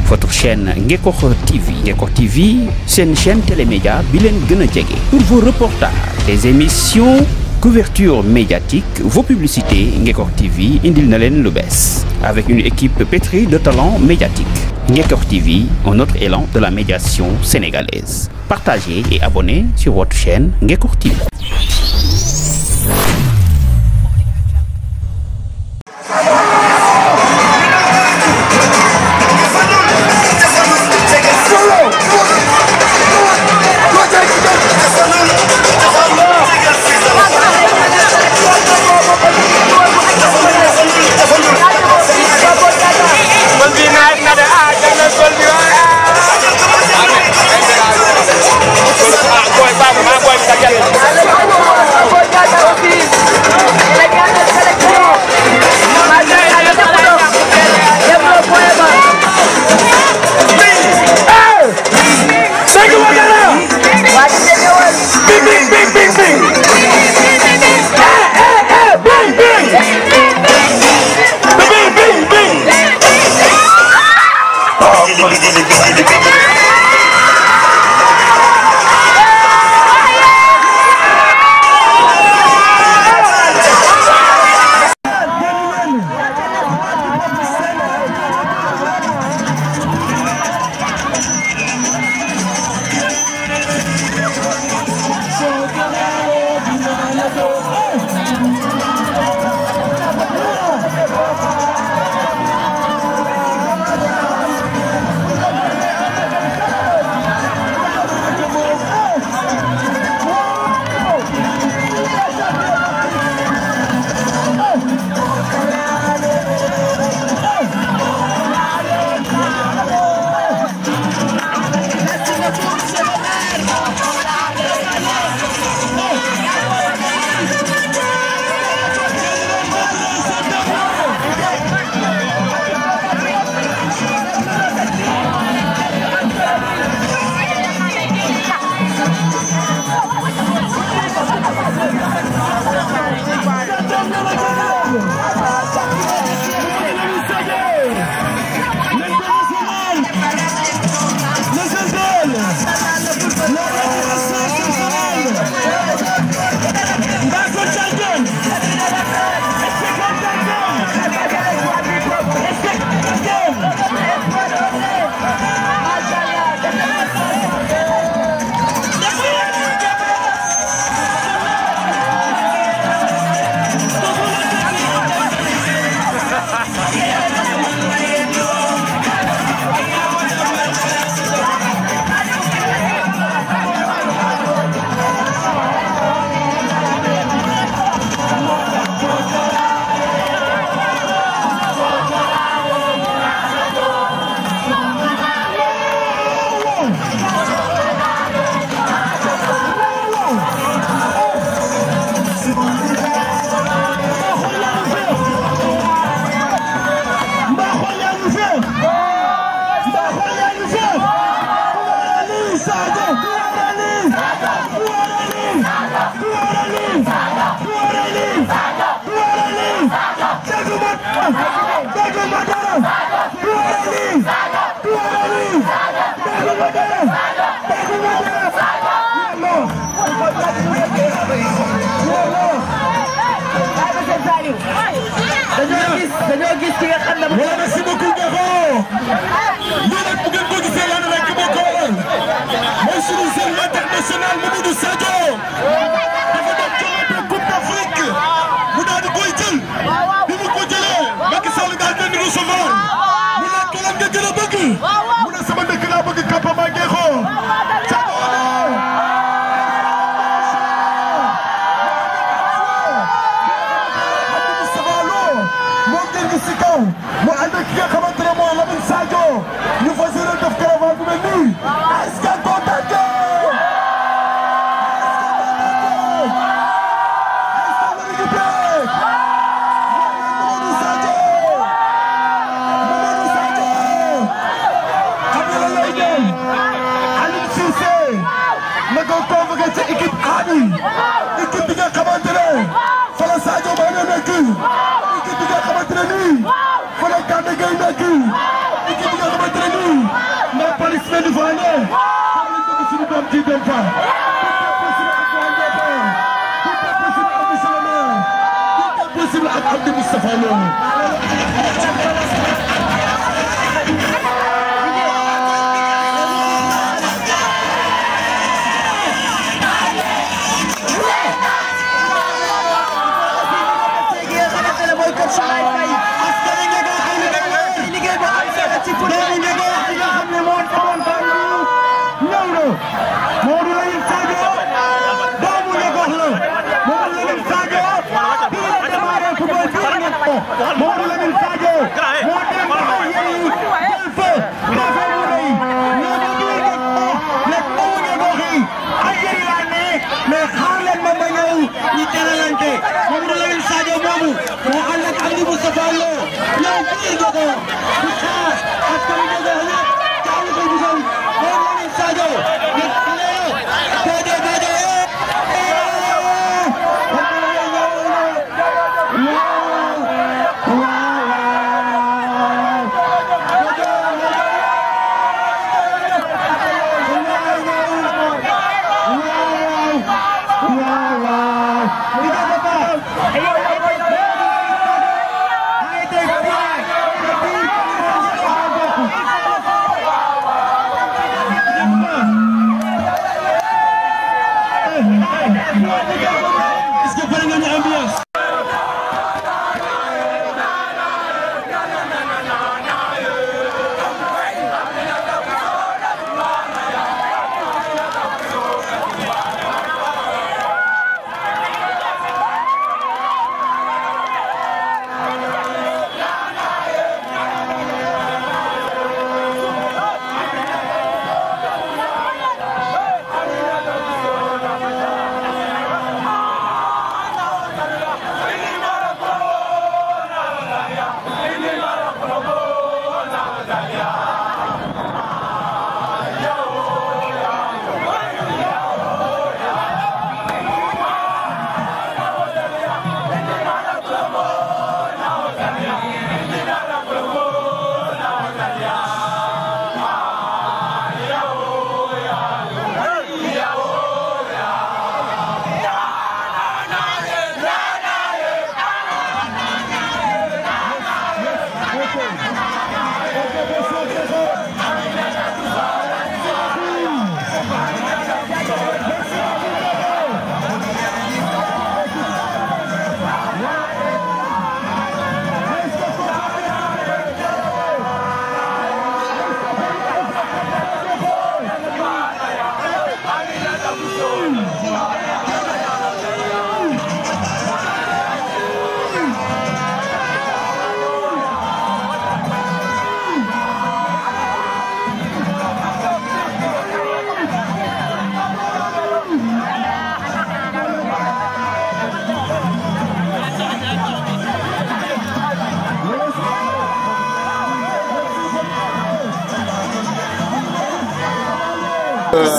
votre chaîne Ngekokh TV. Ngekokh TV, c'est une chaîne télémédia bilen gëna djégé. Pour vos reportages, des émissions, couverture médiatique, vos publicités, Ngekokh TV indil na len lu bess. Avec une équipe pétrie de talents médiatiques. Ngekokh TV, un autre élan de la médiation sénégalaise. Partagez et abonnez sur votre chaîne Ngekokh TV. Merci beaucoup, Garo. Monsieur l'international Mamadou Sadio. Coupe d'Afrique. Vous n'avez pas été. Vous ne pouvez pas. Macky Sall a été recevoir. Vous n'avez pas été là. Vous n'avez pas été là. Vous n'avez pas été là. Mo ànd ak ki nga xamante ne mooy Lamine Sadio ñu fas yéene def caravane bu mel nii est-ce que kontaan na ko convoqué ci équipe A bi équipe bi nga xamante ne fa la Sadio Mané nekk équipe bi nga xamante ne nii fa la Gana Gueye nekk équipe bi nga xamante ne nii deuxième fois. Tout est possible avec Abdou Moustapha Lo.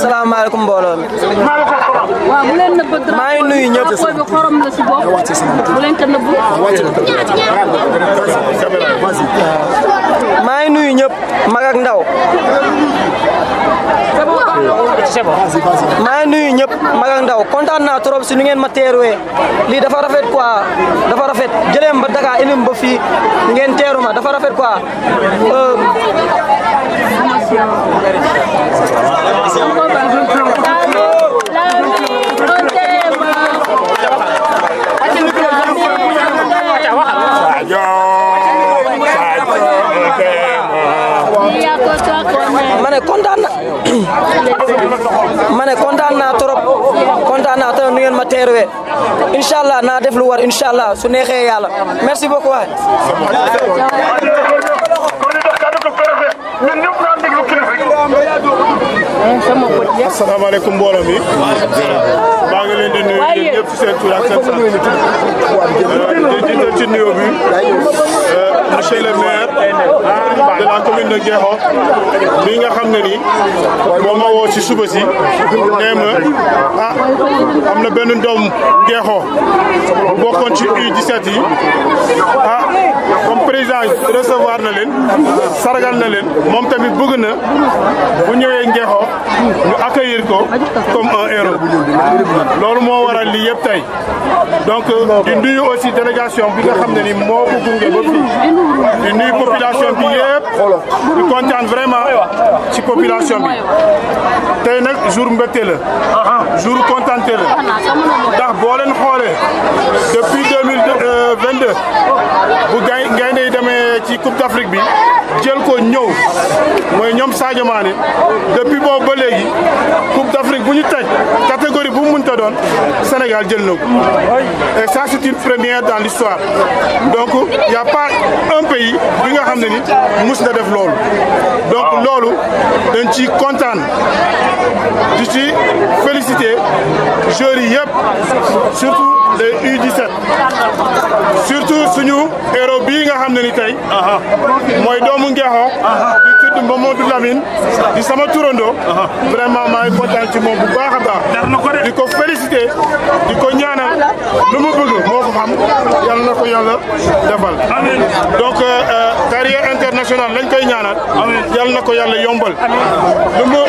salaamaaleykum mbooloo mi. waaw bu leen nëbb drapeau maa ngi nuyu ñëpp. drapeau bi xorom la si bopp bu leen ko nëbb. maa ngi nuyu ñëpp mag ak ndaw. maa ngi nuyu ñëpp mag ak ndaw kontaan naa trop si nu ngeen ma teeruwee lii dafa rafet quoi dafa rafet jëleem ba Dakar ilim ba fii ngeen teeru ma dafa rafet quoi. ma ne kontaan naa trop nu ngeen ma teeruwee inshallah naa def lu war inshallah su neexee yàlla merci beaucoup waay. asalaamaaleykum mbooloo mi maa ngi leen di nuyu yéen ñëpp ci seen tur ak seen sant di jiital ci nuyoo bi monsieur le maire de la commune de Ngexo bi nga xam ne ni moom ma woo ci suba si nee ma am na benn doom Ngexo bu bokkoon ci U17 yi comme président recevoir na leen sargal na leen moom tamit bëgg na bu ñëwee Ngexo ñu accueillir ko comme un héros loolu moo waral lii yëpp tey donc di nuyu aussi délégation bi nga xam ne ni moo ko gunge ba fii di nuyu population bi yëpp di kontaan vraiment ci population bi tey nag jour mbégte la jour contenté la ndax boo leen xoolee depuis 2022 bu gaynde yi demee ci Coupe d'Afrique bi jël ko ñëw mooy ñoom Sadio Mané depuis boobu ba léegi Coupe d'Afrique bu ñu teg catégorie bu mu mënta doon Sénégal jël na ko et ça c'est une première dans l'histoire donc y a pas un pays bi nga xam ne ni mus na def loolu donc loolu dañ ci kontaan di ci féliciter joueurs yi yëpp surtout les U17 surtout suñu héros bii nga xam ne ni tey mooy doomu Ngexo di tudd Mamadou Lamine di sama turando vraiment maa ngi kontaan ci moom bu baax a baax di ko féliciter di ko ñaanal lu mu bëgg moo ko xam yàlla na ko yàlla defal donc carrière internationale lañ koy ñaanal yàlla na ko yàlla yombal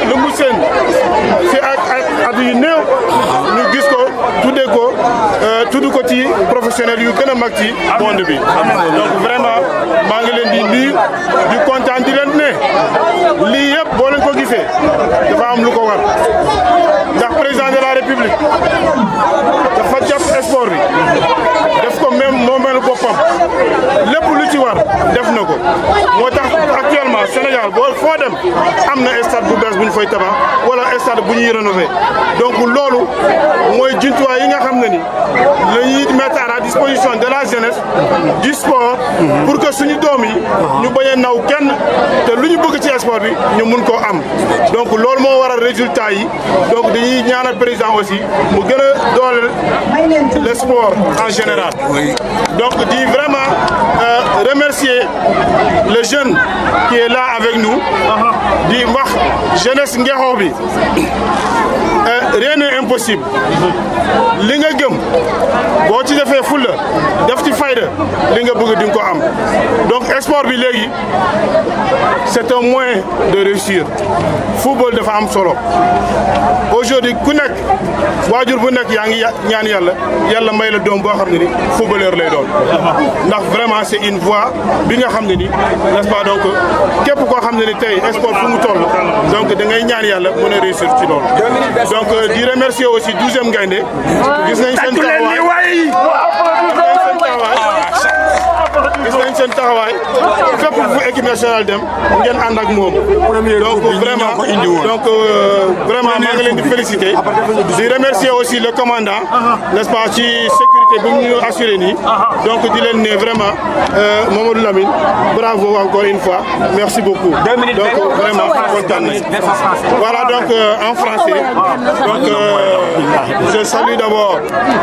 lu mu seen si at yu néew ñu gis ko tudd ko ci professionnel yu gën a mag ci monde bi donc vraiment maa ngi leen di nuyu di kontaan di leen ne lii yëpp boo leen ko gisee dafa am lu ko war ndax président de la république dafa jàpp sport bi def ko même moomeel boppam lépp lu ci war def na ko moo tax actuellement Sénégal boo foo dem am na stade bu bees bu ñu fay tabax wala stade bu ñuy rénover donc loolu mooy jumtuwaay yi nga xam ne ni la ñuy mettre à la disposition de la jeunesse du sport pour que suñu doom yi ñu bañ a naw kenn te lu ñu bëgg ci sport bi ñu mun koo am donc loolu moo waral résultat yi donc dañuy ñaanal président aussi mu gën a dooleel le sport en général donc di vraiment remercier le jeune qui est là avec nous di wax jeunesse Ngexo bi rien n'est impossible li nga gëm boo ci defee fulla def ci fayda li nga bëgg di nga ko am donc sport bi léegi c'est un moyen de réussir football dafa am solo aujourd'hui ku nekk waajur bu nekk yaa ngi ñaan yàlla may la doom boo xam ne ni footballeur lay doon ndax vraiment c'est une voie bi nga xam ne ni n'est-ce pas donc képp koo xam ne ni tey sport fu mu toll donc da ngay ñaan yàlla mën a réussir ci loolu donc di remercier aussi 12e Gaïndé gis nañ seen taxawaay fépp fu équipe nationale dem ngeen ànd ak moom donc vraiment maa ngi leen di féliciter di remercier aussi le commandant n'est-ce pas ci sécurité bi mu ñu assuré nii donc di leen ne vraiment Mamadou Lamine bravo encore une fois merci beaucoup donc vraiment kontaan nañ voilà donc en français donc je salue d'abord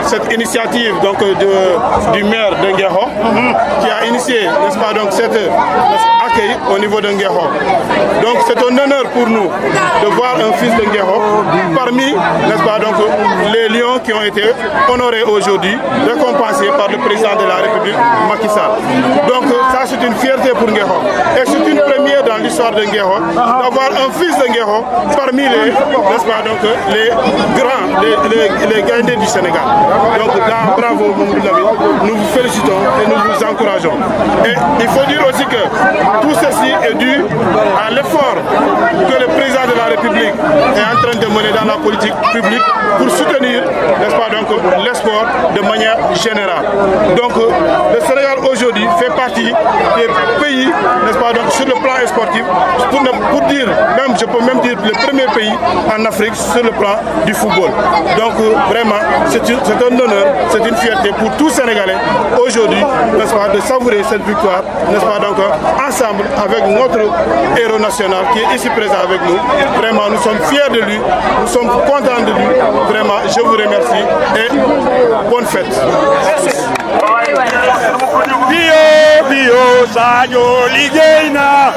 cette initiative donc du maire de Ngexo qui a initié, n'est-ce pas, donc cet accueil au niveau de Ngexo. Donc c'est un honneur pour nous de voir un fils de Ngexo parmi, n'est-ce pas, donc les lions qui ont été honorés aujourd'hui, récompensés par le président de la République, Macky Sall. Donc ça c'est une fierté pour Ngexo. Et c'est une première dans l'histoire de Ngexo d'avoir un fils de Ngexo parmi les, n'est-ce pas, donc les grands, les Gaïndés du Sénégal. Donc là, bravo Mamadou Lamine, nous vous félicitons et nous vous encourageons. Et il faut dire aussi que tout ceci est dû à l'effort que le président de la République est en train de mener dans la politique publique pour soutenir, n'est-ce pas, donc le sport de manière générale. Donc le Sénégal aujourd'hui fait partie des pays n'est-ce pas, donc sur le plan sportif, pour dire, même, je peux même dire le premier pays en Afrique sur le plan du football. Donc vraiment, c'est un honneur, c'est une fierté pour tous Sénégalais aujourd'hui, n'est-ce pas, de savourer cette victoire, n'est-ce pas, donc ensemble avec notre héros national qui est ici présent avec nous. Vraiment, nous sommes fiers de lui, nous sommes contents de lui. Vraiment, je vous remercie et bonne fête. Bio, bio, Sadio, Ligena.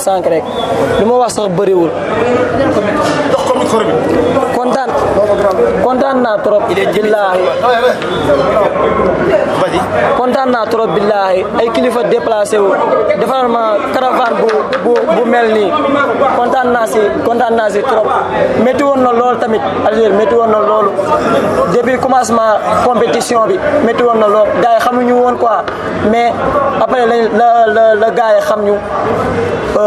sànq rek li ma wax sax bëriwul kontaan naa trop billahi kontaan naa trop billahi ay kilifa déplacé wu defal ma caravane bu mel nii kontaan naa si trop métti woon na lool tamit Algérie métti woon na loolu depuis commencement compétition bi métti woon na lool gars yi xamuñu woon quoi mais après la gars yi xam ñu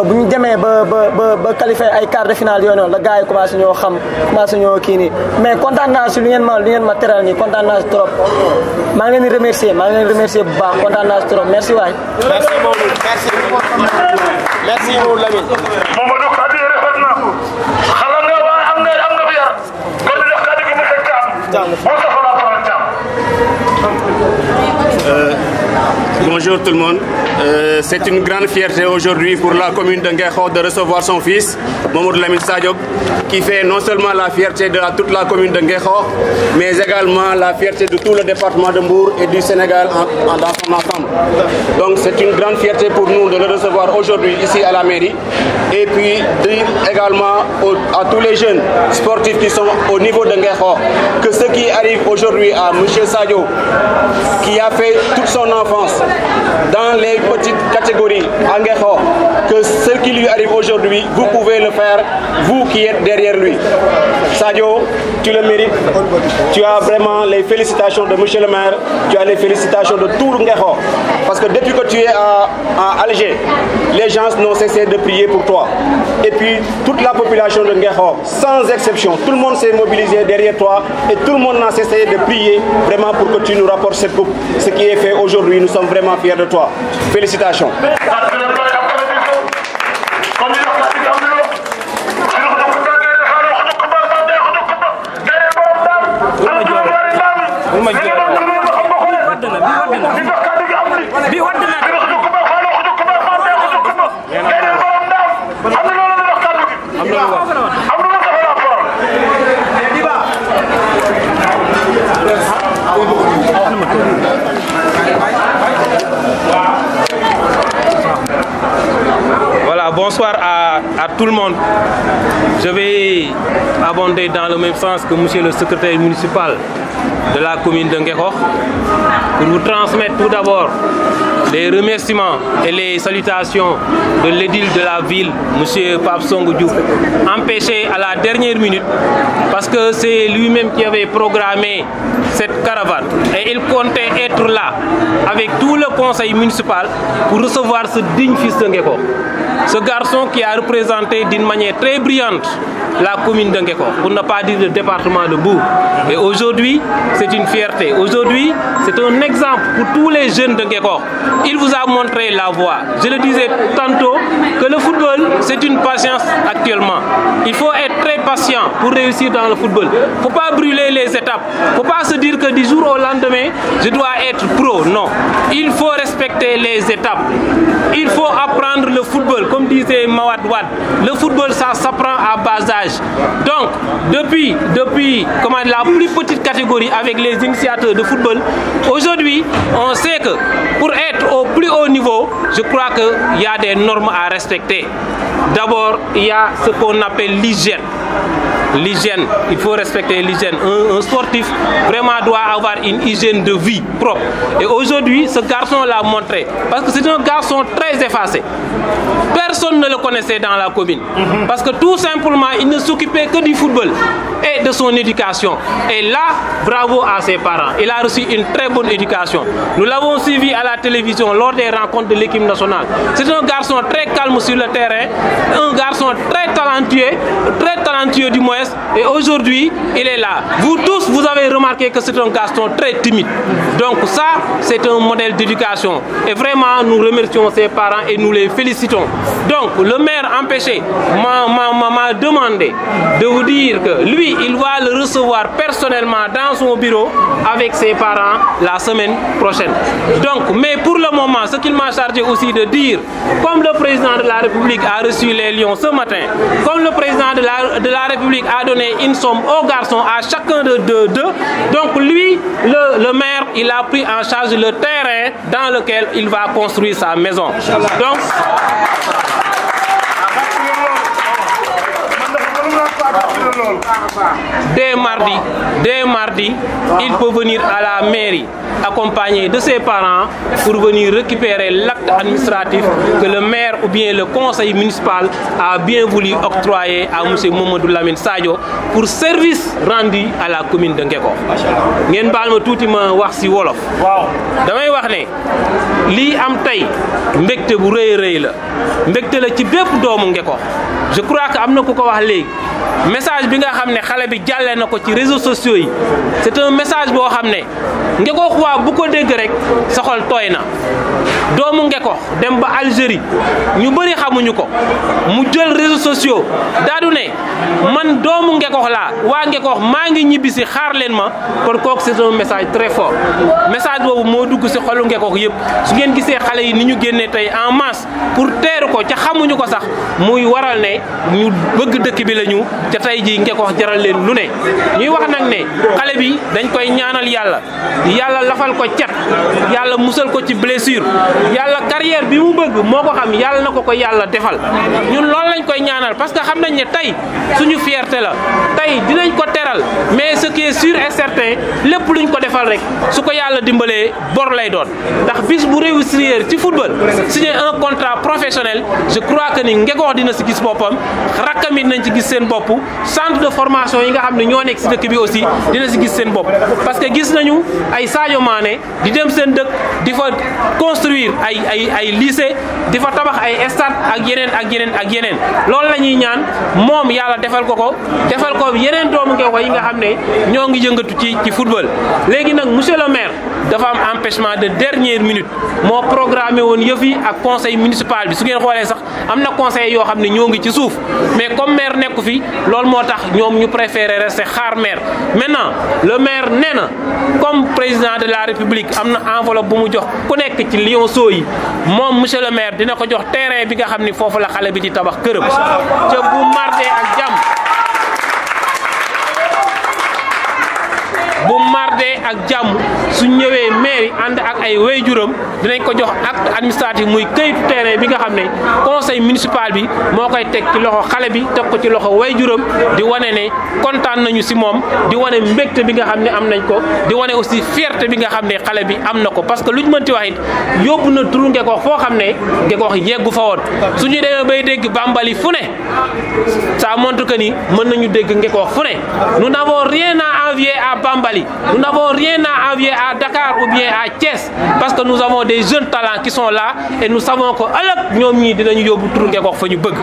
bu ñu demee ba qualifié ay quart de finale yooyu noonu la gars yi commencé ñoo xam commencé ñoo kii nii mais kontaan naa si lu ngeen ma teral nii kontaan naa si trop maa ngi leen di remercier bu baax kontaan naa si trop merci waay. merci Mamadou merci Lamine. Mamadou kàddu yi rafet na xalaat nga waaye am nga fi yar kon di jox kàddu gi mu teg Thiam boo soxlaa faral Thiam. Bonjour tout le monde. C'est une grande fierté aujourd'hui pour la commune de Nguekho de recevoir son fils, Mamadou Lamine Sadio, qui fait non seulement la fierté de toute la commune de Nguekho, mais également la fierté de tout le département de Mbour et du Sénégal dans son ensemble. Donc c'est une grande fierté pour nous de le recevoir aujourd'hui ici à la mairie. Et puis dire également à tous les jeunes sportifs qui sont au niveau de Nguekho que ce qui arrive aujourd'hui à M. Sadio, qui a fait toute son enfance dans les petites catégories à Nguekho, que ce qui lui arrive aujourd'hui, vous pouvez le faire, vous qui êtes derrière lui. Sadio, tu le mérites. Tu as vraiment les félicitations de M. le maire, tu as les félicitations de tout Nguekho. Parce que depuis que tu es à Alger, les gens n'ont cessé de prier pour toi. Et puis toute la population de Nguekho, sans exception, tout le monde s'est mobilisé derrière toi et tout le monde n'a cessé de prier vraiment pour que tu nous rapportes cette coupe. Ce qui est fait aujourd'hui, nous sommes vraiment fiers de toi. Félicitations. Voilà, bonsoir à tout le monde. Je vais abonder dans le même sens que monsieur le secrétaire municipal de la commune de Nguekho pour vous transmettre tout d'abord les remerciements et les salutations de l'édile de la ville, monsieur Pape Songou Diouf, empêché à la dernière minute parce que c'est lui-même qui avait programmé cette caravane et il comptait être là avec tout le conseil municipal pour recevoir ce digne fils de Nguekho. Ce garçon qui a représenté d'une manière très brillante la commune de Nguekho, pour ne pas dire le département de Mbour. Et aujourd'hui, c'est une fierté. Aujourd'hui, c'est un exemple pour tous les jeunes de Nguekho. Il vous a montré la voie. Je le disais tantôt que le football, c'est une patience actuellement. Il faut être très patient pour réussir dans le football. Il ne faut pas brûler les étapes. Il ne faut pas se dire que du jour au lendemain, je dois être pro. Non. Il faut respecter les étapes. Il faut apprendre le football. Comme disait Mawad Wad, le football, ça s'apprend à bas âge. Donc, depuis la plus petite catégorie avec les initiateurs de football, aujourd'hui, on sait que pour être au plus haut niveau, je crois qu'il y a des normes à respecter. D'abord, il y a ce qu'on appelle l'hygiène. L'hygiène, il faut respecter l'hygiène. Un sportif vraiment doit avoir une hygiène de vie propre. Et aujourd'hui, ce garçon l'a montré. Parce que c'est un garçon très effacé. Personne ne le connaissait dans la commune. Parce que tout simplement, il ne s'occupait que du football et de son éducation. Et là, bravo à ses parents. Il a reçu une très bonne éducation. Nous l'avons suivi à la télévision lors des rencontres de l'équipe nationale. C'est un garçon très calme sur le terrain, un garçon très talentueux du moins. Et aujourd'hui, il est là. Vous tous, vous avez remarqué que c'est un garçon très timide. Donc ça, c'est un modèle d'éducation. Et vraiment, nous remercions ses parents et nous les félicitons. Donc, le maire empêché m'a demandé de vous dire que lui, il va le recevoir personnellement dans son bureau avec ses parents la semaine prochaine. Donc, mais pour le moment, ce qu'il m'a chargé aussi de dire, comme le président de la République a reçu les Lions ce matin, comme le président de la République a donné une somme aux garçons, à chacun de deux, donc lui, le maire, il a pris en charge le terrain dans lequel il va construire sa maison. Donc, dès mardi, il peut venir à la mairie accompagné de ses parents pour venir récupérer l'acte administratif que le maire ou bien le conseil municipal a bien voulu octroyer à M. Mamadou Lamine Sadio pour service rendu à la commune de Ngeko. ngeen baal ma tuuti ma wax ci wolof. damay wax ne lii am tey mbégte bu rëy rëy la mbégte la ci bépp doomu Ngeko. je crois que am na ku ko wax léegi message bi nga xam ne xale bi jàllee na ko ci réseaux sociaux yi c'est un message boo xam ne Ngeko waa bu ko dégg rek sa xol tooy na doomu Ngeko dem ba Algérie ñu bëri xamuñu ko mu jël réseaux sociaux daadu ne man doomu Ngeko laa waa Ngeko maa ngi ñibbisi xaar leen ma kon kooku c'est un message très fort message boobu moo dugg ci xolu Ngeko yëpp su ngeen gisee xale yi ni ñu génnee tey en masse pour teeru ko ca xamuñu ko sax muy waral ne ñu bëgg dëkk bi lañu ca tey ji Ngeko jaral leen lu ne ñuy wax nag ne xale bi dañ koy ñaanal yàlla lafal ko cat yàlla musal ko ci blessure yàlla carrière bi mu bëgg moo ko xam yàlla na ko yàlla defal ñun loolu lañ koy ñaanal parce que xam nañ ne tey suñu fierté la tey dinañ ko teral mais ce qui est sûr et certain lépp luñ ko defal rek su ko yàlla dimbalee bor lay doon ndax bis bu réussir ci football signer un contrat professionnel je crois que ni Ngeko dina si gis boppam rakkam it nañ ci gis seen bopp centre de formation yi nga xam ne ñoo nekk si dëkk bi aussi dina si gis seen bopp parce que gis nañu ay Sadio Mané di dem seen dëkk di fa construire ay lycée di fa tabax ay stade ak yeneen loolu la ñuy ñaan moom yàlla defal ko yeneen doomu Ngeko yi nga xam ne ñoo ngi yëngatu ci football. léegi nag monsieur le maire dafa am empêchement de dernière minute moo programmé woon yëf yi ak conseil municipal bi su ngeen xoolee sax am na conseil yoo xam ne ñoo ngi ci suuf mais comme maire nekku fi loolu moo tax ñoom ñu préféré rester xaar maire. maintenant le maire nee na comme président de la république am na enveloppe bu mu jox ku nekk ci Lionceaux yi moom monsieur le maire dina ko jox terrain bi nga xam ni foofu la xale bi di tabax këram ca bu marde ak jàmm bu marde ak jàmm su ñëwee mairie ànd ak ay waajuram dinañ ko jox acte administratif muy këyitu terrain bi nga xam ne conseil municipal bi moo koy teg ci loxo xale bi teg ko ci loxo waajuram di wane ne kontaan nañu ci moom di wane mbégte bi nga xam ne am nañ ko di wane aussi fierté bi nga xam ne xale bi am na ko parce que lu ñu mënti wax it yóbbu na turu Ngeko foo xam ne Ngeko yeggu fa woon su ñu demee bay dégg Bambali fu ne ça montre que ni mën nañu dégg Ngeko fu ne nous n'avons rien à envier à Bambali. Nous n'avons rien à envier à Dakar ou bien à Thiès parce que nous avons des jeunes talents qui sont là et nous savons que ëllëg ñoom ñii dinañu yóbbu turu Ngeko fa ñu bëgg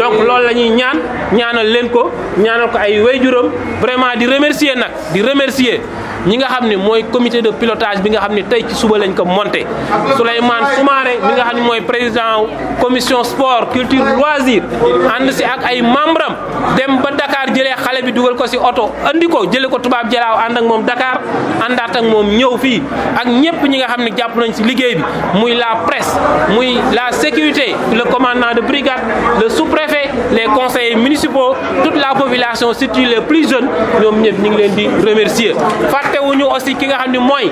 donc loolu la ñuy ñaanal leen ko ñaanal ko ay waajuram vraiment di remercier ñi nga xam ne mooy comité de pilotage bi nga xam ne tey ci suba lañ ko monté Souleymane Soumaré mi nga xam ne mooy président commission sport culture loisir ànd si ak ay membre am dem ba Dakar jëlee xale bi dugal ko si oto andi ko jëlee ko tubaab jalaaw ànd ak moom Dakar àndaat ak moom ñëw fii ak ñëpp ñi nga xam ne jàpp nañ si liggéey bi muy la presse muy la sécurité le commandant de brigade le sous-préfet les conseillers municipaux toute la population surtout les plus jeunes ñoom ñëpp ñu ngi leen di remercier teewuñu aussi ki nga xam ne mooy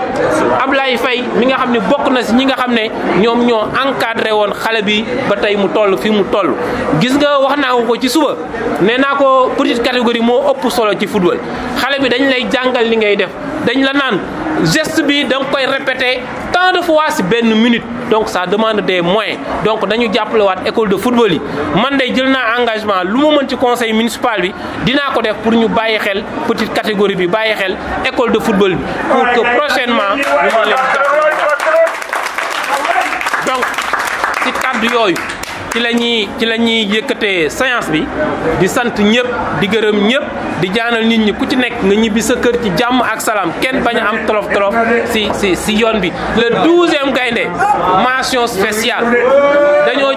Ablaye Faye mi nga xam ne bokk na si ñi nga xam ne ñoom ñoo encadré woon xale bi ba tey mu toll fi mu toll gis nga wax naa ko ci suba nee naa ko petite catégorie moo ëpp solo ci football xale bi dañ lay jàngal li ngay def dañ la naan geste bi da nga koy répéter tant de fois si benn minute donc ça demande des moyens donc dañu jàppale waat école de football yi man day jël naa engagement lu ma mën ci conseil municipal bi dinaa ko def pour ñu bàyyi xel petite catégorie bi bàyyi xel école de football bi pour que prochainement ñu mën leen jàppale donc ci kàddu yooyu ci la ñuy yëkkatee séance bi di sant ñëpp di gërëm ñëpp di jaanal nit ñi ku ci nekk nga ñibbi sa kër ci jàmm ak salaam kenn bañ a am tolof si yoon bi le 12e gaynde mention spéciale dañoo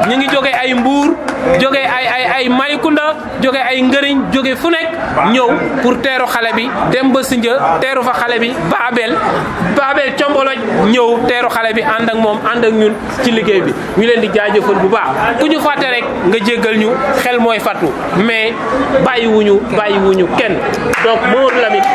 ñu ngi jóge ay Mbour jóge ay Malicounda jóge ay Ngëriñ jóge fu nekk ñëw pour teeru xale bi dem ba Sindia teeru fa xale bi Babel Comboloj ñëw teeru xale bi ànd ak moom ànd ak ñun ci liggéey bi ñu leen di jaajëfal bu baax ku ñu fàtte rek nga jéggal ñu xel mooy fàttu mais bàyyiwuñu kenn donc Mamadou Lamine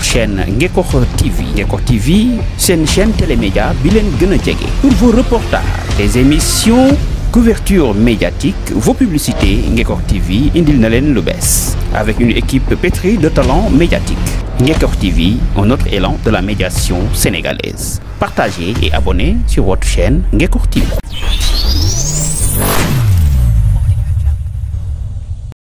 chaîne Ngekokh TV. Ngekokh TV, c'est une chaîne télémédia bilen gëna djégé. Pour vos reportages, des émissions, couverture médiatique, vos publicités, Ngekokh TV indil na len lu bess. Avec une équipe pétrie de talents médiatiques. Ngekokh TV, un autre élan de la médiation sénégalaise. Partagez et abonnez sur votre chaîne Ngekokh TV.